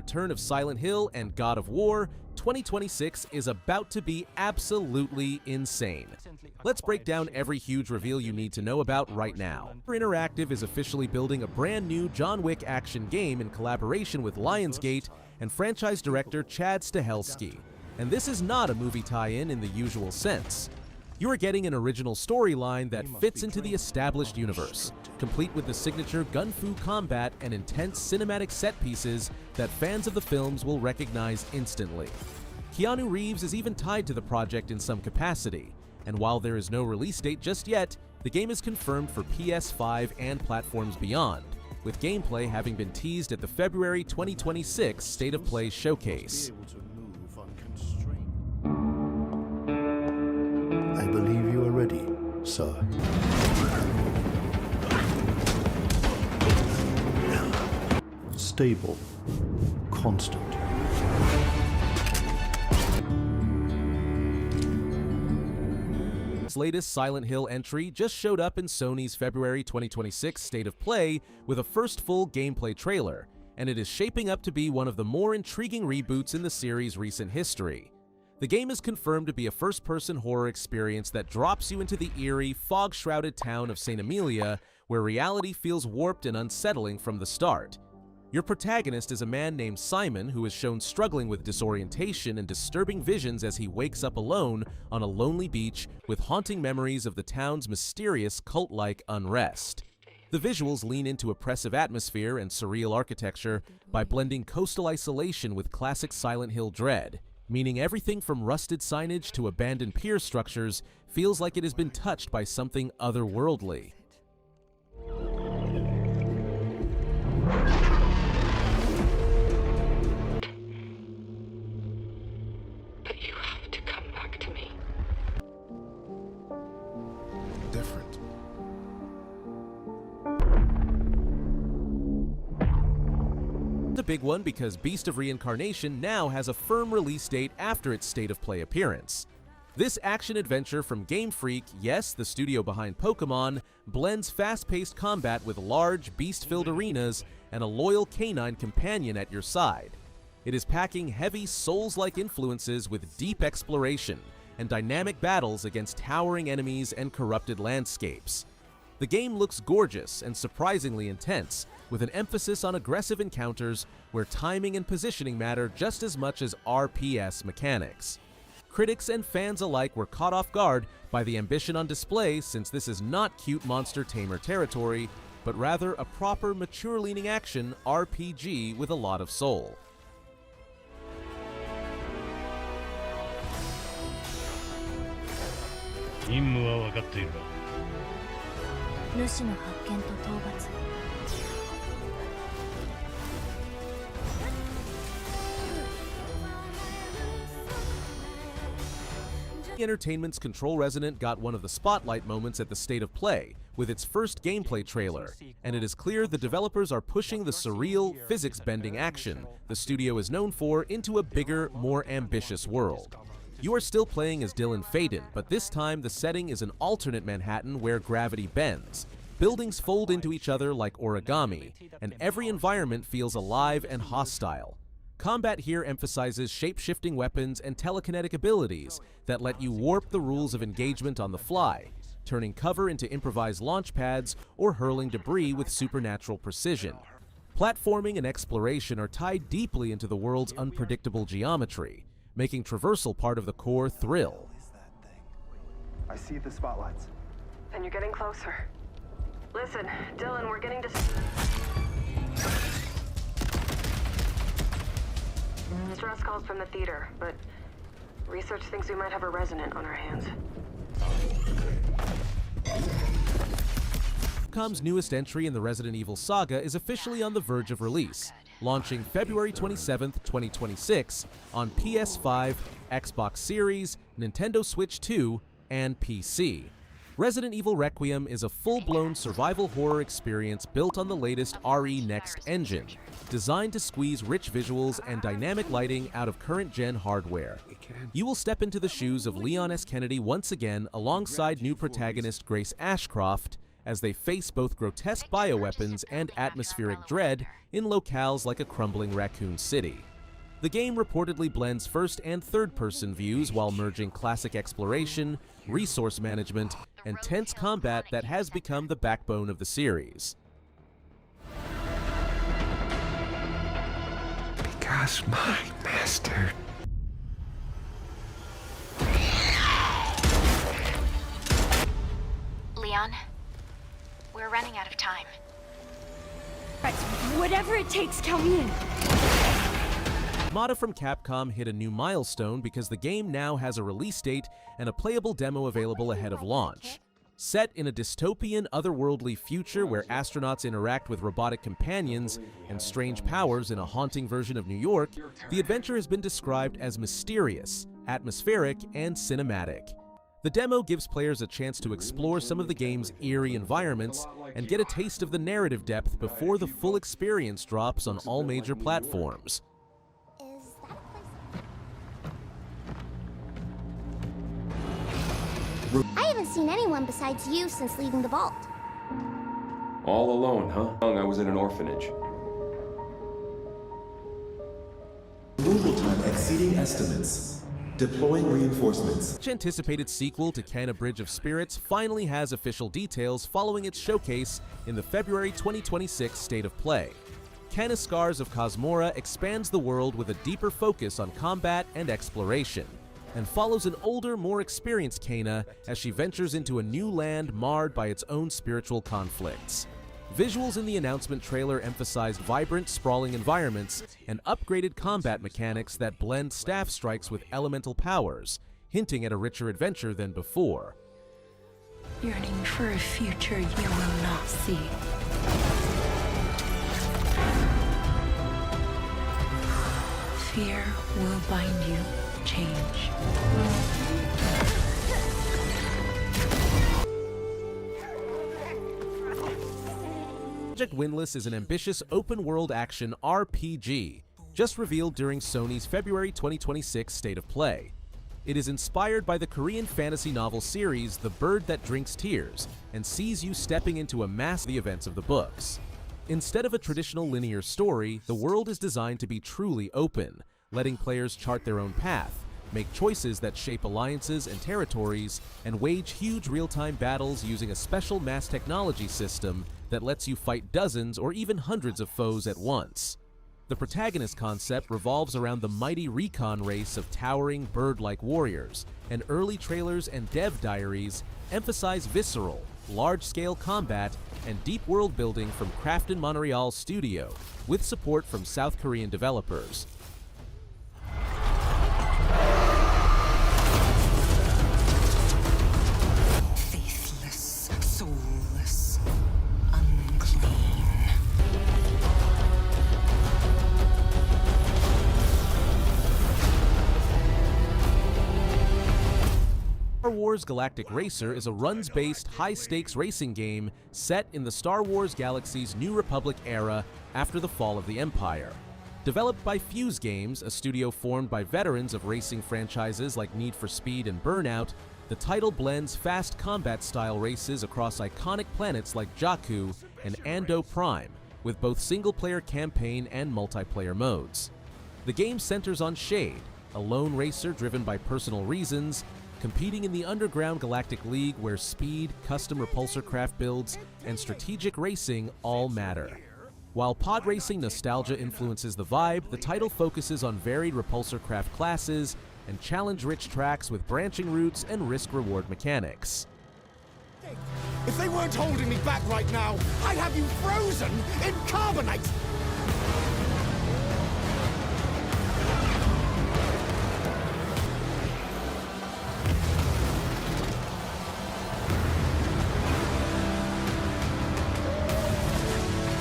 Return of Silent Hill and God of War, 2026 is about to be absolutely insane. Let's break down every huge reveal you need to know about right now. Interactive is officially building a brand new John Wick action game in collaboration with Lionsgate and franchise director Chad Stahelski. And this is not a movie tie-in in the usual sense. You are getting an original storyline that fits into the established universe, complete with the signature gun-fu combat and intense cinematic set pieces that fans of the films will recognize instantly. Keanu Reeves is even tied to the project in some capacity, and while there is no release date just yet, the game is confirmed for PS5 and platforms beyond, with gameplay having been teased at the February 2026 State of Play showcase. I believe you are ready, sir. Stable, constant. Its latest Silent Hill entry just showed up in Sony's February 2026 State of Play with a first full gameplay trailer, and it is shaping up to be one of the more intriguing reboots in the series' recent history. The game is confirmed to be a first-person horror experience that drops you into the eerie, fog-shrouded town of St. Amelia, where reality feels warped and unsettling from the start. Your protagonist is a man named Simon who is shown struggling with disorientation and disturbing visions as he wakes up alone on a lonely beach with haunting memories of the town's mysterious cult-like unrest. The visuals lean into oppressive atmosphere and surreal architecture by blending coastal isolation with classic Silent Hill dread, meaning everything from rusted signage to abandoned pier structures feels like it has been touched by something otherworldly. But you have to come back to me. Different. A big one because Beast of Reincarnation now has a firm release date after its State of Play appearance. This action-adventure from Game Freak, yes, the studio behind Pokémon, blends fast-paced combat with large, beast-filled arenas and a loyal canine companion at your side. It is packing heavy Souls-like influences with deep exploration and dynamic battles against towering enemies and corrupted landscapes. The game looks gorgeous and surprisingly intense, with an emphasis on aggressive encounters where timing and positioning matter just as much as RPS mechanics. Critics and fans alike were caught off guard by the ambition on display, since this is not cute monster tamer territory, but rather a proper mature-leaning action RPG with a lot of soul. Entertainment's Control Resonant got one of the spotlight moments at the State of Play with its first gameplay trailer, and it is clear the developers are pushing the surreal, physics-bending action the studio is known for into a bigger, more ambitious world. You are still playing as Dylan Faden, but this time the setting is an alternate Manhattan where gravity bends. Buildings fold into each other like origami, and every environment feels alive and hostile. Combat here emphasizes shape-shifting weapons and telekinetic abilities that let you warp the rules of engagement on the fly, turning cover into improvised launch pads or hurling debris with supernatural precision. Platforming and exploration are tied deeply into the world's unpredictable geometry, making traversal part of the core thrill. I see the spotlights. And you're getting closer. Listen, Dylan, we're getting distress calls from the theater, but research thinks we might have a resident on our hands. Capcom's newest entry in the Resident Evil saga is officially on the verge of release, launching February 27, 2026 on PS5, Xbox Series, Nintendo Switch 2, and PC. Resident Evil Requiem is a full-blown survival horror experience built on the latest RE Next engine, designed to squeeze rich visuals and dynamic lighting out of current-gen hardware. You will step into the shoes of Leon S. Kennedy once again alongside new protagonist Grace Ashcroft, as they face both grotesque bioweapons and atmospheric dread in locales like a crumbling raccoon city. The game reportedly blends first and third-person views while merging classic exploration, resource management, and tense combat that has become the backbone of the series. Because my master. Leon, we're running out of time. Right, whatever it takes, count me in. Mata from Capcom hit a new milestone because the game now has a release date and a playable demo available ahead of launch. Set in a dystopian, otherworldly future where astronauts interact with robotic companions and strange powers in a haunting version of New York, the adventure has been described as mysterious, atmospheric, and cinematic. The demo gives players a chance to explore some of the game's eerie environments and get a taste of the narrative depth before the full experience drops on all major platforms. I haven't seen anyone besides you since leaving the vault. All alone, huh? I was in an orphanage. Removal time exceeding estimates. Deploying reinforcements. Much anticipated sequel to Kana Bridge of Spirits finally has official details following its showcase in the February 2026 State of Play. Kana Scars of Cosmora expands the world with a deeper focus on combat and exploration, and follows an older, more experienced Kana as she ventures into a new land marred by its own spiritual conflicts. Visuals in the announcement trailer emphasized vibrant, sprawling environments and upgraded combat mechanics that blend staff strikes with elemental powers, hinting at a richer adventure than before. Yearning for a future you will not see. Fear will bind you. Change. Project Windless is an ambitious open-world action RPG, just revealed during Sony's February 2026 State of Play. It is inspired by the Korean fantasy novel series The Bird That Drinks Tears, and sees you stepping into a mass of the events of the books. Instead of a traditional linear story, the world is designed to be truly open, letting players chart their own path, make choices that shape alliances and territories, and wage huge real-time battles using a special mass technology system that lets you fight dozens or even hundreds of foes at once. The protagonist concept revolves around the mighty recon race of towering bird-like warriors, and early trailers and dev diaries emphasize visceral, large-scale combat and deep world building from Crafton Montreal Studio, with support from South Korean developers. Faithless, soulless, unclean. Star Wars Galactic Racer is a runs-based, high-stakes racing game set in the Star Wars galaxy's New Republic era after the fall of the Empire. Developed by Fuse Games, a studio formed by veterans of racing franchises like Need for Speed and Burnout, the title blends fast combat-style races across iconic planets like Jakku and Ando Prime, with both single-player campaign and multiplayer modes. The game centers on Shade, a lone racer driven by personal reasons, competing in the underground Galactic League where speed, custom repulsor craft builds, and strategic racing all matter. While pod racing nostalgia influences the vibe, the title focuses on varied repulsor craft classes and challenge-rich tracks with branching routes and risk-reward mechanics. If they weren't holding me back right now, I'd have you frozen in carbonite!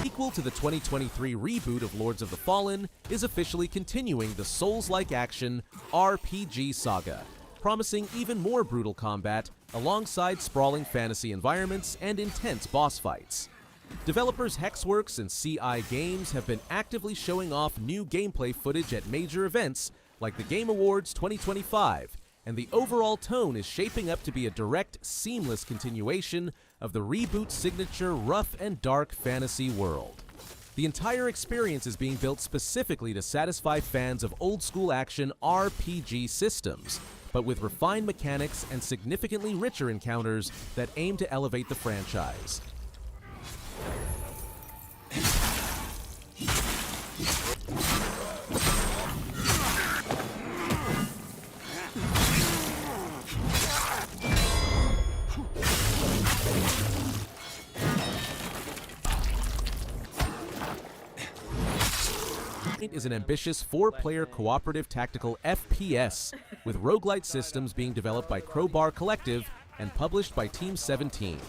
Sequel to the 2023 reboot of Lords of the Fallen is officially continuing the Souls-like action RPG saga, promising even more brutal combat alongside sprawling fantasy environments and intense boss fights. Developers Hexworks and CI Games have been actively showing off new gameplay footage at major events like the Game Awards 2025, and the overall tone is shaping up to be a direct, seamless continuation of the reboot signature rough and dark fantasy world. The entire experience is being built specifically to satisfy fans of old-school action RPG systems, but with refined mechanics and significantly richer encounters that aim to elevate the franchise. Is an ambitious 4-player cooperative tactical FPS with roguelite systems being developed by Crowbar Collective and published by Team 17.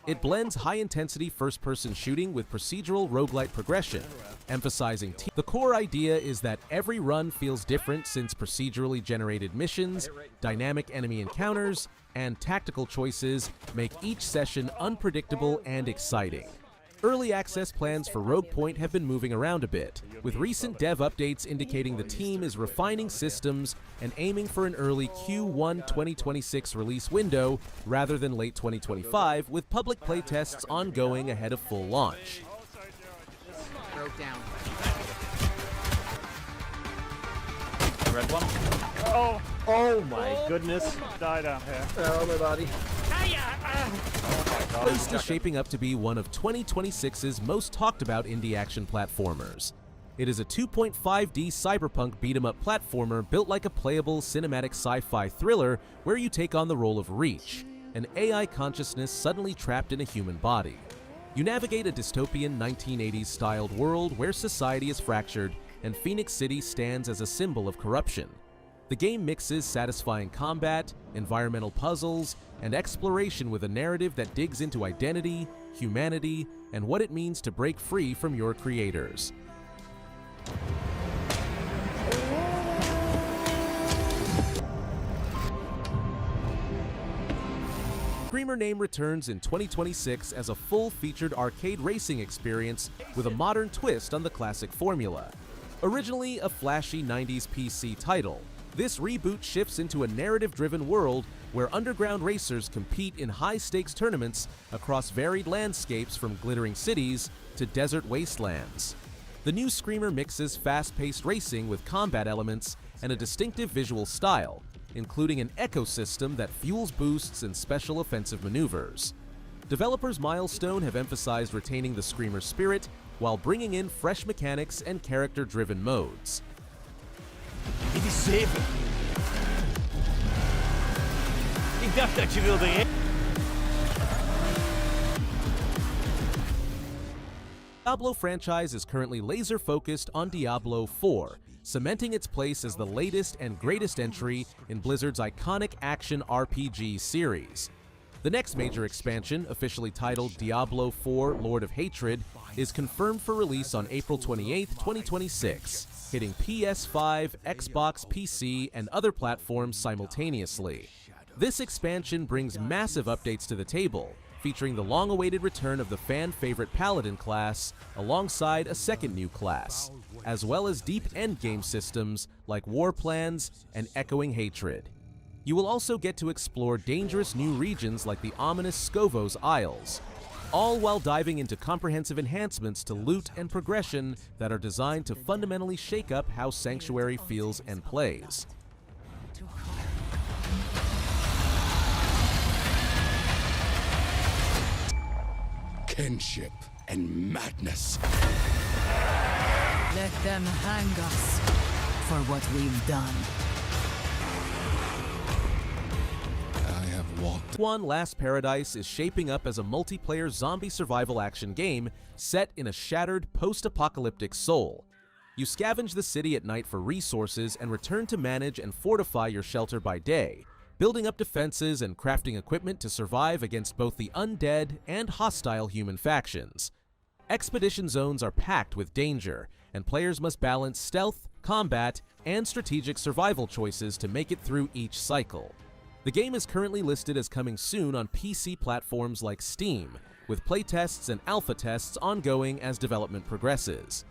It blends high-intensity first-person shooting with procedural roguelite progression, emphasizing the core idea is that every run feels different since procedurally generated missions, dynamic enemy encounters, and tactical choices make each session unpredictable and exciting. Early access plans for Rogue Point have been moving around a bit, with recent dev updates indicating the team is refining systems and aiming for an early Q1 2026 release window rather than late 2025, with public playtests ongoing ahead of full launch. Broke down. Red one. Oh my goodness. Die down here. Oh, my body. Ghost is shaping up to be one of 2026's most talked about indie action platformers. It is a 2.5D cyberpunk beat-em-up platformer built like a playable cinematic sci-fi thriller where you take on the role of Reach, an AI consciousness suddenly trapped in a human body. You navigate a dystopian 1980s-styled world where society is fractured and Phoenix City stands as a symbol of corruption. The game mixes satisfying combat, environmental puzzles, and exploration with a narrative that digs into identity, humanity, and what it means to break free from your creators. Screamer Name returns in 2026 as a full-featured arcade racing experience with a modern twist on the classic formula. Originally a flashy 90s PC title, this reboot shifts into a narrative-driven world where underground racers compete in high-stakes tournaments across varied landscapes from glittering cities to desert wastelands. The new Screamer mixes fast-paced racing with combat elements and a distinctive visual style, including an ecosystem that fuels boosts and special offensive maneuvers. Developers Milestone have emphasized retaining the Screamer spirit while bringing in fresh mechanics and character-driven modes. It is safe. Ik dacht dat je wilde heen. Diablo franchise is currently laser-focused on Diablo 4, cementing its place as the latest and greatest entry in Blizzard's iconic action RPG series. The next major expansion, officially titled Diablo 4 Lord of Hatred, is confirmed for release on April 28, 2026, hitting PS5, Xbox, PC, and other platforms simultaneously. This expansion brings massive updates to the table, featuring the long-awaited return of the fan-favorite Paladin class alongside a second new class, as well as deep endgame systems like War Plans and Echoing Hatred. You will also get to explore dangerous new regions like the ominous Skovos Isles, all while diving into comprehensive enhancements to loot and progression that are designed to fundamentally shake up how Sanctuary feels and plays. Kinship and madness. Let them hang us for what we've done. One Last Paradise is shaping up as a multiplayer zombie survival action game set in a shattered post-apocalyptic Seoul. You scavenge the city at night for resources and return to manage and fortify your shelter by day, building up defenses and crafting equipment to survive against both the undead and hostile human factions. Expedition zones are packed with danger, and players must balance stealth, combat, and strategic survival choices to make it through each cycle. The game is currently listed as coming soon on PC platforms like Steam, with playtests and alpha tests ongoing as development progresses.